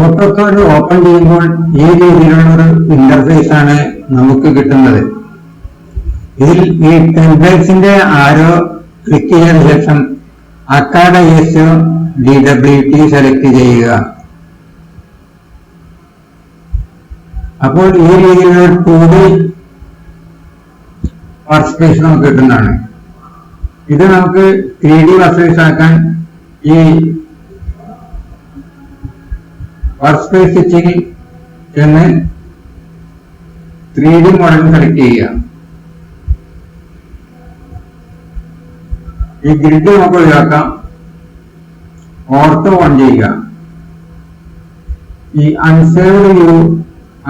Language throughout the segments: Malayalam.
ഓട്ടോകാഡ് ഓപ്പൺ ചെയ്യുമ്പോൾ ഈ രീതിയിലുള്ള ഒരു ഇന്റർഫേസ് ആണ് നമുക്ക് കിട്ടുന്നത്. ഇതിൽ ഈ ടെംപ്ലേറ്റ്സിന്റെ ആരോ ക്ലിക്ക് ചെയ്ത ശേഷം അക്കാഡ് ISO DWT സെലക്ട് ചെയ്യുക. അപ്പോൾ ഈ രീതിയിലുള്ള 2D വർക്ക് സ്പേസ് നമുക്ക് കിട്ടുന്നതാണ്. ഇത് നമുക്ക് 3D വർക്ക് സ്പേസ് ആക്കാൻ ഈ വർക്ക് സ്പേസ് സ്റ്റിച്ചിങ് എന്ന് 3D മോഡൽ സെലക്ട് ചെയ്യുക. ഈ ഗ്രിഡ് നമുക്ക് ഒഴിവാക്കാം. ഓർത്തോ ഓൺ ചെയ്യുക. ഈ അൺസേവ്ഡ് വ്യൂ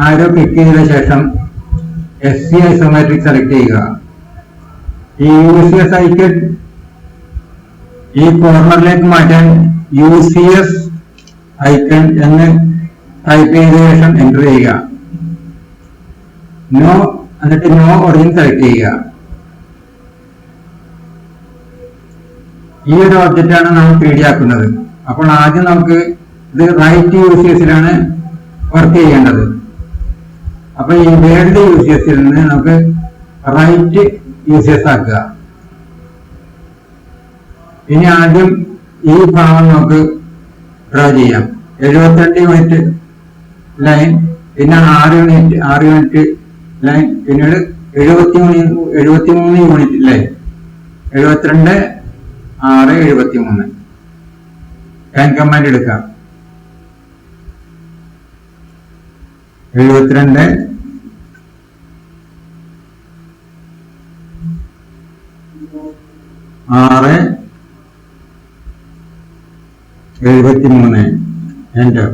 ആരോ ക്ലിക്ക് ചെയ്ത ശേഷം SC ഐസോമെട്രിക് സെലക്ട് ചെയ്യുക. ഈ UCS ഐക്കൺ ഈ കോർണറിലേക്ക് മാറ്റാൻ UCS ഐക്കൺ എന്ന് ടൈപ്പ് ചെയ്ത ശേഷം എന്റർ ചെയ്യുക. എന്നിട്ട് നോ ഒറിജിൻ സെലക്ട് ചെയ്യുക. ഈ ഒരു ഒബ്ജക്റ്റ് ആണ് നമ്മൾ 3D ആക്കുന്നത്. അപ്പോൾ ആദ്യം നമുക്ക് ഇത് റൈറ്റ് UCSലാണ് വർക്ക് ചെയ്യേണ്ടത്. അപ്പൊ ഈ വേൾഡ് UCSൽ നിന്ന് നമുക്ക് റൈറ്റ് UCS ആക്കുക. ഇനി ആദ്യം ഈ ഭാഗം നമുക്ക് ഡ്രോ ചെയ്യാം. 72 യൂണിറ്റ് ലൈൻ, പിന്നെ 6 യൂണിറ്റ് ലൈൻ, പിന്നീട് 73 യൂണിറ്റ് ലൈൻ. 72 6 73 കാൻ കമാൻഡ് എടുക്കാം. 72 6 73 എന്റർ.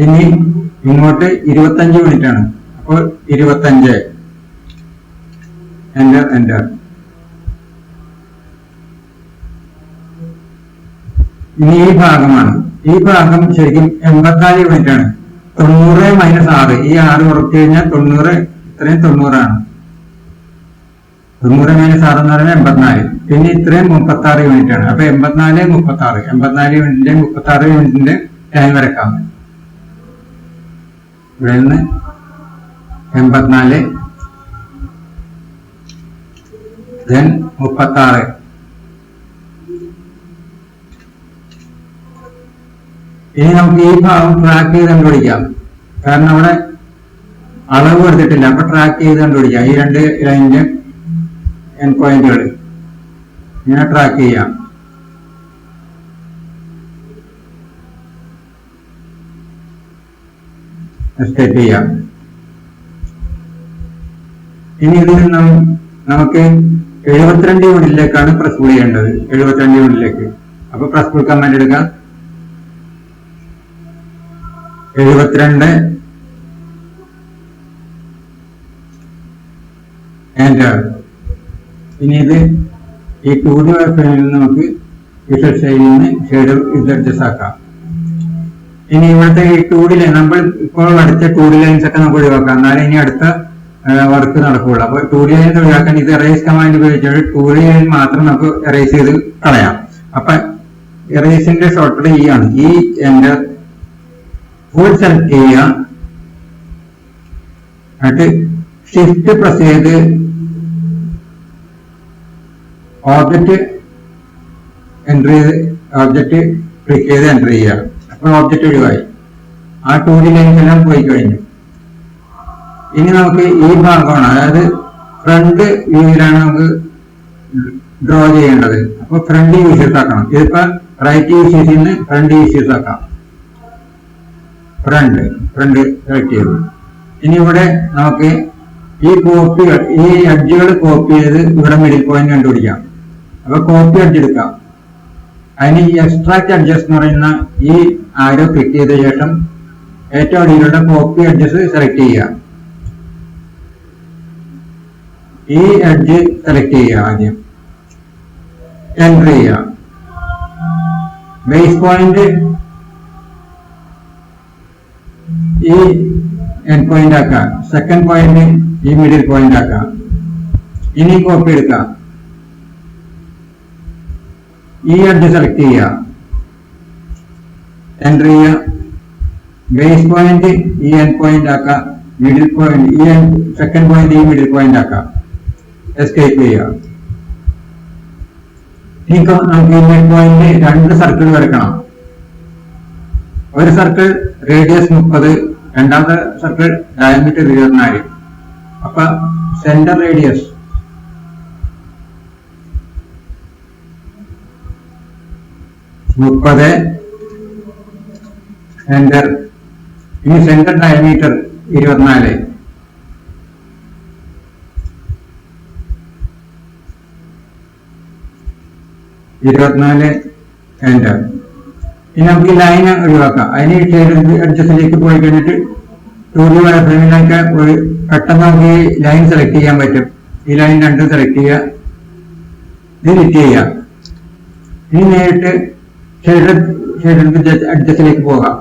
ഇനി ഇങ്ങോട്ട് 25 യൂണിറ്റ് ആണ്. അപ്പോൾ 25 എന്റർ എന്റർ. ഇനി ഈ ഭാഗമാണ്. ഈ ഭാഗം ശരിക്കും 84 യൂണിറ്റ് ആണ്. 90 മൈനസ് 6, ഈ 6 കുറച്ച് കഴിഞ്ഞാൽ 90, ഇത്രയും 90 ആണ്. 90 മൈനസ് 6 എന്ന് പറഞ്ഞാൽ 84. പിന്നെ ഇത്രയും 36 യൂണിറ്റ് ആണ്. അപ്പൊ 84 36, 84 യൂണിറ്റിന്റെ 36 യൂണിറ്റിന്റെ ലൈൻ വരക്കാം. ഇവിടെ നിന്ന് 84 36. ഇനി നമുക്ക് ഈ ഭാഗം ട്രാക്ക് ചെയ്ത് കണ്ടുപിടിക്കാം. കാരണം അവിടെ അളവ് എടുത്തിട്ടില്ല. അപ്പൊ ട്രാക്ക് ചെയ്ത് കണ്ടുപിടിക്കാം. ഈ 2 ലൈനിന്റെ എൻഡ് പോയിന്റുകൾ ഇങ്ങനെ ട്രാക്ക് ചെയ്യാം. എസ്കേപ്പ് ചെയ്യാം. ഇനി ഇതിൽ നിന്നും നമുക്ക് 72 യൂണിറ്റിലേക്കാണ് പ്രസ് പുൾ ചെയ്യേണ്ടത്. 72 യൂണിറ്റിലേക്ക്. അപ്പൊ പ്രസ് പുൾ കമാൻഡ് എടുക്കാം. 72 എന്റർ. ഇനി ഇത് ഈ 2D ഫ്രെയിമിൽ നിന്ന് നമുക്ക് വിഷ്വൽ സ്റ്റൈലിൽ നിന്ന് ഷെയ്ഡ് ഇത് അഡ്ജസ്റ്റ് ആക്കാം. ഇനി ഇവിടുത്തെ ഈ 2D ലൈൻ, നമ്മൾ ഇപ്പോൾ അടുത്ത 2D ലൈൻസ് ഒക്കെ നമുക്ക് ഒഴിവാക്കാം. എന്നാലും ഇനി അടുത്ത വർക്ക് നടക്കുകയുള്ളൂ. അപ്പൊ 2D ലൈൻ ഒഴിവാക്കാൻ ഇത് എറേസ് കമാൻഡ് ഉപയോഗിച്ചിട്ട് 2D ലൈൻ മാത്രം നമുക്ക് എറേസ് ചെയ്ത് കളയാം. അപ്പൊ എറേസിന്റെ ഷോർട്ട് ഈ ആണ്. ഈ എന്റർ ഫുൾ സെലക്ട് ചെയ്യുക. എന്നിട്ട് ഷിഫ്റ്റ് പ്രസ് ചെയ്ത് ഓബ്ജക്റ്റ് എൻ്റർ ചെയ്ത് ഓബ്ജക്റ്റ് ക്ലിക്ക് ചെയ്ത് എൻ്റർ ചെയ്യുക. അപ്പോൾ ഓബ്ജക്റ്റ് ഒഴിവായി. ആ 2D ലൈൻസ് എല്ലാം പോയി കഴിഞ്ഞു. ഇനി നമുക്ക് ഈ ഭാഗമാണ്, അതായത് ഫ്രണ്ട് വ്യൂവിലാണ് നമുക്ക് ഡ്രോ ചെയ്യേണ്ടത്. അപ്പൊ ഫ്രണ്ട് യൂസേഴ്സ് ആക്കണം. ഇതിപ്പോ റൈറ്റ് യൂസേഴ്സിൽ നിന്ന് ഫ്രണ്ട് യൂസേഴ്സ് ആക്കാം. ഫ്രണ്ട് സെലക്ട് ചെയ്തു. ഇനി ഇവിടെ നമുക്ക് ഈ കോപ്പികൾ, ഈ എഡ്ജുകൾ കോപ്പി ചെയ്ത് ഇവിടെ മിഡിൽ പോയിന്റ് കണ്ടുപിടിക്കാം. അപ്പൊ കോപ്പി എഡ്ജ് എടുക്കാം. അതിന് ഈ എക്സ്ട്രാക്ട് എഡ്ജസ് എന്ന് പറയുന്ന ഈ ആരോ ക്ലിക്ക് ചെയ്ത ശേഷം ഏറ്റവും അടിയിലുള്ള കോപ്പി എഡ്ജസ് സെലക്ട് ചെയ്യുക. ഈ എഡ്ജ് സെലക്ട് ചെയ്യുക. ആദ്യം എൻ്റർ ചെയ്യുക. ബേസ് പോയിന്റ് ഈ എൻഡ് പോയിന്റ് ആക്കാം. സെക്കൻഡ് പോയിന്റ് ഈ മിഡിൽ പോയിന്റ് ആക്കാം. ഇനി കോപ്പി എടുക്കാം. ഈ എഡ്ജ് സെലക്ട് ചെയ്യുക. എൻ്റർ ചെയ്യുക. ബേസ് പോയിന്റ് ഈ എൻഡ് പോയിന്റ് ആക്കാം, മിഡിൽ പോയിന്റ് ഈ സെക്കൻഡ് പോയിന്റ് ഈ മിഡിൽ പോയിന്റ് ആക്കാം. എസ്കേപ്പ് ചെയ്യുക. ഇനി നമുക്ക് ഈ മിഡ് പോയിന്റ് 2 സർക്കിൾ വരക്കണം. ഒരു സർക്കിൾ റേഡിയസ് 30, രണ്ടാമത്തെ സർക്കിൾ ഡയമീറ്റർ 24. അപ്പൊ സെന്റർ റേഡിയസ് സെന്റർ. ഇനി സെന്റർ ഡയമീറ്റർ 24. എൻ്റർ. ഇനി നമുക്ക് ഈ ലൈന് ഒഴിവാക്കാം. അതിന് ഷെയ്ഡ് അഡ്ജസ്റ്റിലേക്ക് പോയി കഴിഞ്ഞിട്ട് 2D വയർ ഫ്രെയിമിലൊക്കെ പെട്ടെന്ന് നമുക്ക് ഈ ലൈൻ സെലക്ട് ചെയ്യാൻ പറ്റും. ഈ ലൈൻ 2 സെലക്ട് ചെയ്യുക, ഇത് ഹിറ്റ് ചെയ്യുക. ഇനി നേരിട്ട് ഷെയ്ഡ് അഡ്ജസ്റ്റിലേക്ക് പോകാം.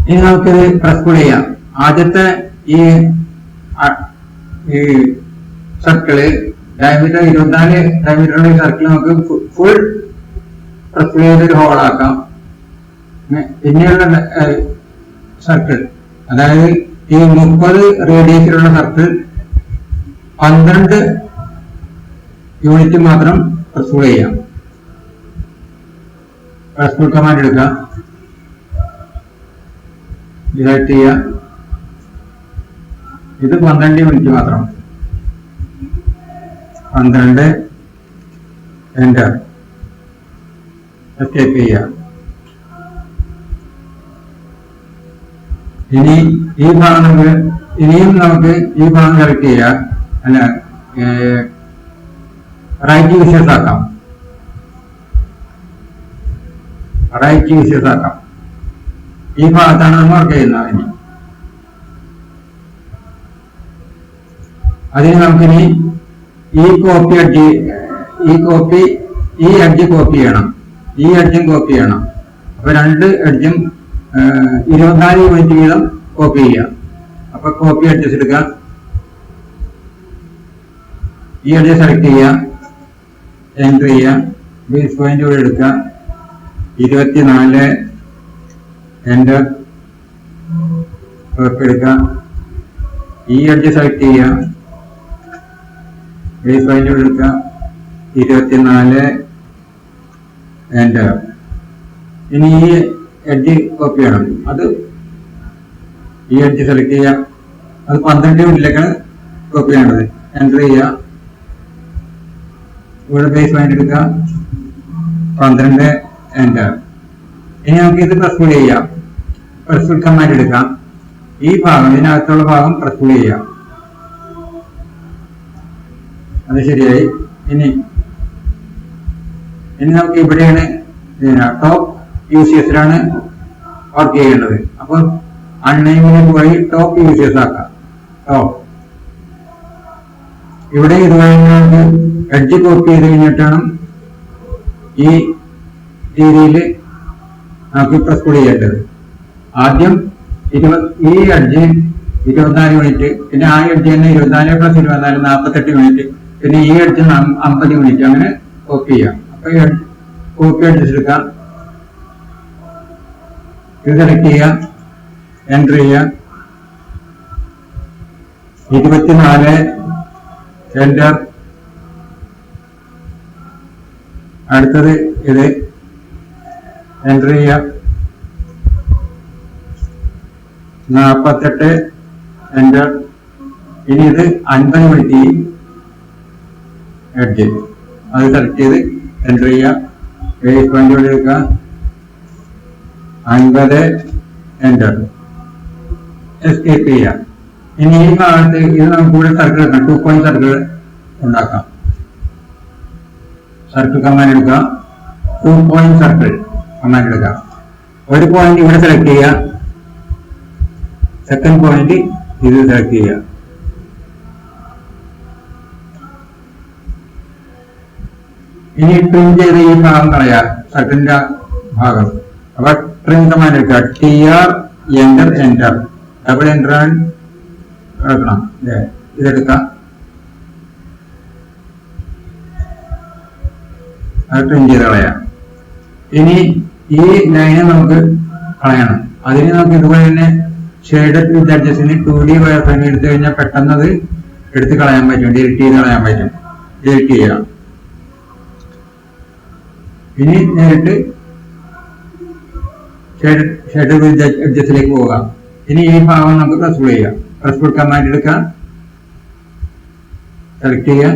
ഇനി നമുക്കിത് പ്രസ് പുൾ ചെയ്യാം. ആദ്യത്തെ ഈ സർക്കിള് ഡയമീറ്റർ 24 ഡയമീറ്ററുള്ള ഈ സർക്കിൾ നമുക്ക് ഫുൾ പ്രസ് ചെയ്തൊരു ഹോളാക്കാം. പിന്നെയുള്ള സർക്കിൾ, അതായത് ഈ 30 റേഡിയസിലുള്ള സർക്കിൾ 12 യൂണിറ്റ് മാത്രം പ്രസ് ചെയ്യാം. പ്രസ് കമാൻഡ് എടുക്കാം, ഡിലീറ്റ് ചെയ്യാം. ഇത് 12 യൂണിറ്റ് മാത്രം. 12 എൻ്റർ. എസ്കേപ്പ് ചെയ്യാം. ഇനി ഈ ഭാഗം ഇനിയും നമുക്ക് ഈ ഭാഗം സെലക്ട് ചെയ്യാം. അല്ല, റൈറ്റ് യൂസേഴ്സ് ആക്കാം. ഈ ഭാഗത്താണ് നമ്മൾ വർക്ക് ചെയ്യുന്നത്. അതിന് നമുക്കിനി ഈ എഡ്ജ് കോപ്പി ചെയ്യണം, ഈ എഡ്ജും കോപ്പി ചെയ്യണം. അപ്പൊ 2 എഡ്ജും 24 യൂണിറ്റ് വീതം കോപ്പി ചെയ്യാം. അപ്പൊ കോപ്പി അഡ്ജസ്റ്റ് എടുക്കുക, ഈ എഡ്ജ് സെലക്ട് ചെയ്യുക, എൻ്റർ ചെയ്യുക. ബേസ് പോയിന്റ് കൂടെ എടുക്കുക, 24 എൻ്റർ. കോപ്പി എടുക്കുക, ഈ എഡ്ജ് സെലക്ട് ചെയ്യുക, ബേസ് പോയിന്റ് കൂടെ എടുക്കുക, 24 എൻ്റർ. ഇനി ഈ എഡ്ജ് കോപ്പി ചെയ്യണം. അത് ഈ എഡ്ജ് സെലക്ട് ചെയ്യുക, അത് 12 യൂണിറ്റിലേക്കാണ് കോപ്പി ചെയ്യേണ്ടത്. എൻ്റർ ചെയ്യുക, ഇവിടെ ബേസ് പോയിന്റ് എടുക്കുക, 12 എൻ്റർ. ഇനി നമുക്ക് ഇത് പ്രസ് പുൾ ചെയ്യാം. പ്രസ് പുൾ കമാൻഡ് എടുക്കാം. ഈ ഭാഗം, ഇതിനകത്തുള്ള ഭാഗം പ്രസ് പുൾ ചെയ്യാം. അത് ശരിയായി. ഇനി നമുക്ക് ഇവിടെയാണ് ടോപ്പ് യൂസേഴ്സിലാണ് വർക്ക് ചെയ്യേണ്ടത്. അപ്പൊ അൺനെയിമിലേക്ക് പോയി ടോപ്പ് യൂസേഴ്സ് ആക്കാം. ടോപ്പ് ഇവിടെ ഇതുവഴി നമുക്ക് എഡ്ജ് കോപ്പി ചെയ്ത് കഴിഞ്ഞിട്ടാണ് ഈ രീതിയിൽ നമുക്ക് പ്രസ് പുൾ ചെയ്യേണ്ടത്. ആദ്യം ഈ എഡ്ജ് 24 യൂണിറ്റ്, പിന്നെ ആ എഡ്ജ് തന്നെ 24 + 24 48 യൂണിറ്റ്, പിന്നെ ഈ എഡ്ജ് 50 യൂണിറ്റ്, അങ്ങനെ കോപ്പി ചെയ്യാം. അപ്പൊ കോപ്പി അഡ്ജസ്റ്റ് എടുക്കാം, ഇത് സെലക്ട് ചെയ്യുക, എൻ്റർ ചെയ്യുക, 24 എൻ്റർ. അടുത്തത് ഇത് എൻ്റർ ചെയ്യുക, 48 എൻ്റർ. ഇനി ഇത് 50 യൂണിറ്റ് എഡ്ജ്, അത് സെലക്ട് ചെയ്ത് എൻ്റർ ചെയ്യുക. ബേസ് പോയിന്റ് എടുക്കുക, 50 എൻ്റർ. എസ്കേപ്പ് ചെയ്യുക. ഇനി ഈ ഭാഗത്ത് ഇത് നമുക്ക് ഇവിടെ സർക്കിൾ എടുക്കാം, 2 പോയിന്റ് സർക്കിൾ ഉണ്ടാക്കാം. സർക്കിൾ കമാൻഡ് എടുക്കുക, 2 പോയിന്റ് സർക്കിൾ കമാൻഡ് എടുക്കുക. ഒരു പോയിന്റ് ഇവിടെ സെലക്ട് ചെയ്യുക, സെക്കൻഡ് പോയിന്റ് ഇത് സെലക്ട് ചെയ്യുക. ഇനി ട്രിം ചെയ്ത് ഈ ഭാഗം കളയാം, സർക്കിളിന്റെ ഭാഗം. അപ്പൊ ട്രിം കമാൻഡ് എടുക്കുക, TR enter enter. Double enter എടുക്കണം, ഇതെടുക്കാം. അത് ട്രിം ചെയ്ത് കളയാം. ഇനി ഈ ലൈന് നമുക്ക് കളയണം. അതിന് നമുക്ക് ഇതുപോലെ തന്നെ ഷെയ്ഡഡ് വിത്ത് എഡ്ജസിന് 2D വയർ ഫ്രെയിം എടുത്തു കഴിഞ്ഞാൽ പെട്ടെന്ന് അത് എടുത്ത് കളയാൻ പറ്റും, ഡിലീറ്റ് ചെയ്ത് കളയാൻ പറ്റും. ഡിലീറ്റ് ചെയ്യാം. ഇനി നേരിട്ട് ഷെയ്ഡഡ് വിത്ത് എഡ്ജസിലേക്ക് പോകാം. ഇനി ഈ ഭാഗം നമുക്ക് പ്രസ് ഫുൾ ചെയ്യാം. പ്രസ് ഫുൾ കമാൻഡ് എടുക്കാം, സെലക്ട് ചെയ്യാം,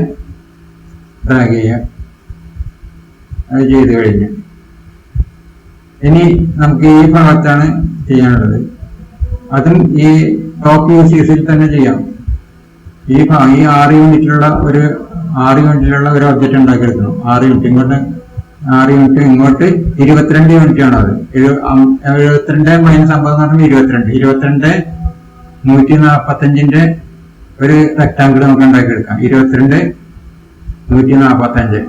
ഡ്രാഗ് ചെയ്യാം. അത് ചെയ്ത് കഴിഞ്ഞു. ഇനി നമുക്ക് ഈ ഭാഗത്താണ് ചെയ്യാനുള്ളത്. അതും ഈ ടോപ്പ് യൂസേഴ്സിൽ തന്നെ ചെയ്യാം. ഈ 6 യൂണിറ്റിലുള്ള ഒരു ഒബ്ജക്റ്റ് ഉണ്ടാക്കിയെടുക്കണം. 6 യൂണിറ്റ് ഇങ്ങോട്ട് 6 യൂണിറ്റ് ഇങ്ങോട്ട് 22 യൂണിറ്റ് ആണ്. അത് 72 മൈനസ് 50 എന്ന് പറഞ്ഞാൽ 22 145ന്റെ ഒരു റെക്ടാങ്കിൾ നമുക്ക് ഉണ്ടാക്കിയെടുക്കാം. 22 145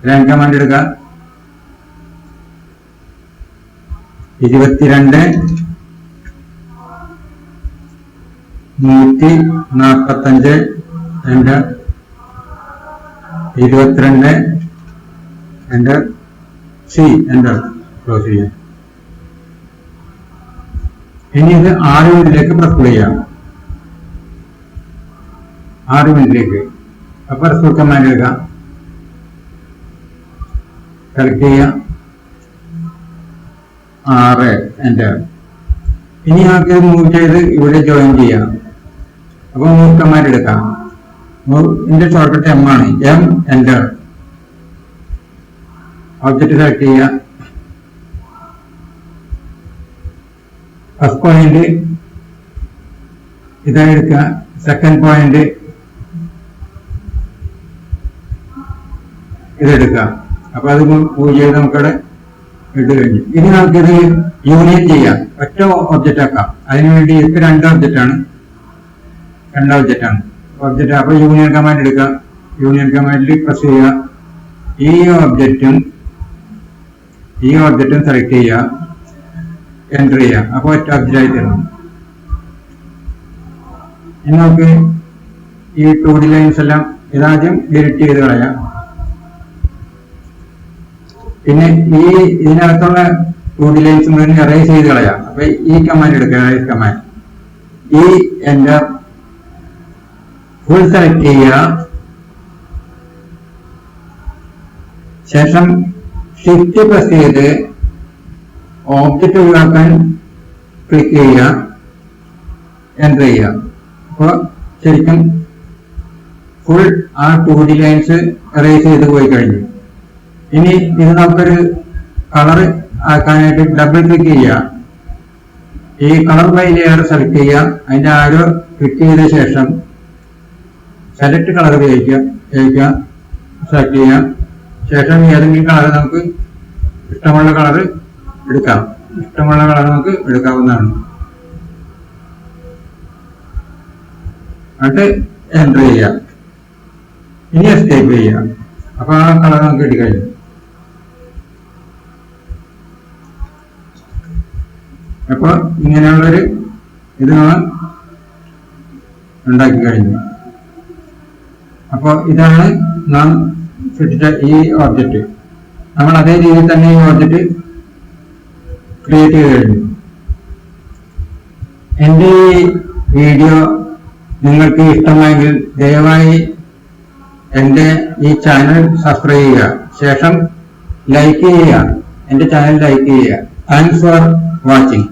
ലാൻ കമാൻഡ് എടുക്കാം. 22 145 എന്റെ 22 എന്റെ സി എന്റർ ക്ലോസ് ചെയ്യാം. ഇനി ഇത് 6 മിനിറ്റിലേക്ക് പ്രസ് ചെയ്യാം. 6 മിനിറ്റിലേക്ക് അപ്പൊ പ്രസ് കമാൻഡ് എടുക്കാം, സെലക്ട് ചെയ്യാം, 6 എന്റർ. ഇനി നമുക്ക് മൂവ് ചെയ്ത് ഇവിടെ ജോയിൻ ചെയ്യാം. അപ്പൊ മൂവ് കമാൻഡ് എടുക്കാം. മൂവിന്റെ ഷോർട്ട്കട്ട് എം ആണ്. M enter. ഒബ്ജക്റ്റ് സെലക്ട് ചെയ്യുക. ഫസ്റ്റ് പോയിന്റ് ഇതായി എടുക്കുക. സെക്കൻഡ് പോയിന്റ് ഇതെടുക്കുക. അപ്പൊ അത് മൂവ് ചെയ്ത് നമുക്കവിടെ ഇട്ട് കഴിഞ്ഞു. ഇനി നമുക്കിത് യൂണിയൻ ചെയ്യാം, ഒറ്റ ഒബ്ജക്റ്റ് ആക്കാം. അതിനുവേണ്ടി ഇപ്പൊ 2 ഒബ്ജക്റ്റാണ്. ഒബ്ജക്റ്റ്. അപ്പൊ യൂണിയൻ കമാൻഡ് എടുക്കുക. യൂണിയൻ കമാൻഡിൽ പ്രസ് ചെയ്യുക. ഈ ഒബ്ജക്റ്റും സെലക്ട് ചെയ്യുക, എൻ്റർ ചെയ്യുക. അപ്പൊ ഒറ്റ ഒബ്ജക്റ്റ് ആയി തരണം. ഇനി നമുക്ക് ഈ 2D ലൈൻസ് എല്ലാം ഇതാദ്യം ഡിലീറ്റ് ചെയ്ത് കളയാം. പിന്നെ ഇതിനകത്തുള്ള 2D ലൈൻസ് മുഴുവൻ എറേസ് ചെയ്ത് കളയാം. അപ്പൊ ഈ കമാൻഡ് എടുക്കുക, എറേസ് കമാൻഡ്. ഈ എൻ്റർ ഫുൾ സെലക്ട് ചെയ്യുക. ശേഷം ഷിഫ്റ്റ് പ്രസ് ചെയ്ത് ഓബ്ജക്റ്റ് ഒഴിവാക്കാൻ ക്ലിക്ക് ചെയ്യുക, എൻ്റർ ചെയ്യുക. അപ്പോൾ ശരിക്കും ഫുൾ ആ 2D ലൈൻസ് എറേസ് ചെയ്ത് പോയി കഴിഞ്ഞു. ഇനി ഇത് നമുക്കൊരു കളർ ആക്കാനായിട്ട് ഡബിൾ ക്ലിക്ക് ചെയ്യുക. ഈ കളർ ബൈ ലെയർ സെലക്ട് ചെയ്യുക. അതിന്റെ ആരോ ക്ലിക്ക് ചെയ്ത ശേഷം സെലക്ട് കളർ ഉപയോഗിക്കുക, സെലക്ട് ചെയ്യുക. ശേഷം ഏതെങ്കിലും കളർ നമുക്ക് ഇഷ്ടമുള്ള കളർ നമുക്ക് എടുക്കാവുന്നതാണ്. എന്നിട്ട് എൻ്റർ ചെയ്യുക. ഇനി എസ്കേപ്പ് ചെയ്യുക. അപ്പൊ ആ കളർ നമുക്ക് എടുക്കഴിഞ്ഞു. അപ്പൊ ഇങ്ങനെയുള്ളൊരു ഇത് നമ്മൾ ഉണ്ടാക്കി കഴിഞ്ഞു. അപ്പൊ ഇതാണ് നാം സൃഷ്ടിച്ച ഈ ഓബ്ജക്റ്റ്. നമ്മൾ അതേ രീതിയിൽ തന്നെ ഈ ഓബ്ജക്റ്റ് ക്രിയേറ്റ് ചെയ്ത് കഴിഞ്ഞു. എൻ്റെ ഈ വീഡിയോ നിങ്ങൾക്ക് ഇഷ്ടമായെങ്കിൽ ദയവായി എൻ്റെ ഈ ചാനൽ സബ്സ്ക്രൈബ് ചെയ്യുക. ശേഷം ലൈക്ക് ചെയ്യുക. എൻ്റെ ചാനൽ ലൈക്ക് ചെയ്യുക. Thanks for watching.